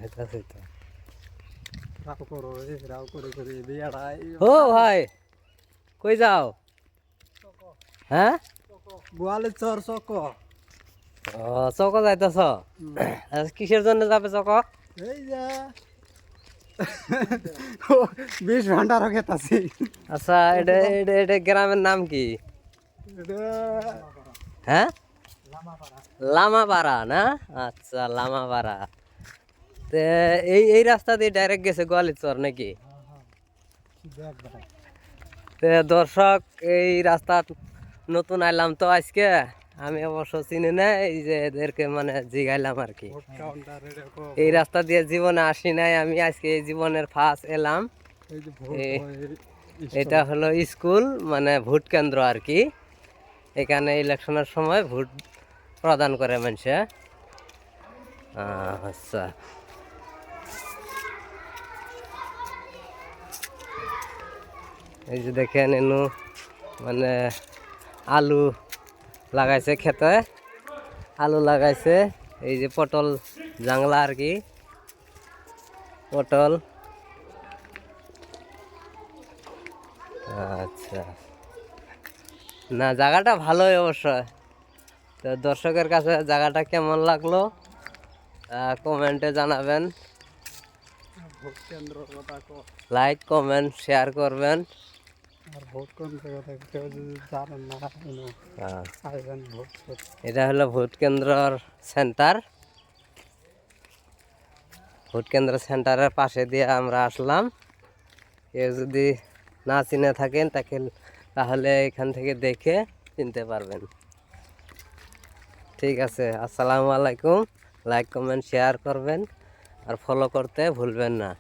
এটা সেটা রাও করো রাও করে করে বিয়াড়াই ও ভাই কই যাও হ্যাঁ গোয়ালে চর চক ও চক যাইতেছ কিসের জন্য যাবে চক এই যা 20 ঘন্টা রকেট আছে আচ্ছা এটা এটা এটা গ্রামের নাম কি হ্যাঁ লামাপাড়া না আচ্ছা লামাপাড়া তে এই রাস্তা দিয়ে ডাইরেক্ট গেছে গোয়ালিচর নাকি তে দর্শক এই রাস্তা নতুন আইলাম তো আজকে আমি অবশ্য চিনি না এই যে এদেরকে মানে জিগাইলাম আর কি এই রাস্তা দিয়ে জীবনে আসি নাই আমি আজকে এই জীবনের ফার্স্ট এলাম এটা হলো স্কুল মানে ভোট কেন্দ্র আর কি এখানে ইলেকশনের সময় ভোট প্রদান করে মানুষে আচ্ছা এই যে দেখেন এনু মানে আলু লাগাইছে খেতে আলু লাগাইছে এই যে পটল জাংলা আর কি পটল আচ্ছা না জায়গাটা ভালোই অবশ্য তো দর্শকের কাছে জায়গাটা কেমন লাগলো কমেন্টে জানাবেন লাইক কমেন্ট শেয়ার করবেন এটা হলো ভোট কেন্দ্রর সেন্টার ভোট কেন্দ্র সেন্টারের পাশে দিয়ে আমরা আসলাম কেউ যদি না চিনে থাকেন তাহলে এখান থেকে দেখে চিনতে পারবেন ঠিক আছে আসসালামু আলাইকুম লাইক কমেন্ট শেয়ার করবেন আর ফলো করতে ভুলবেন না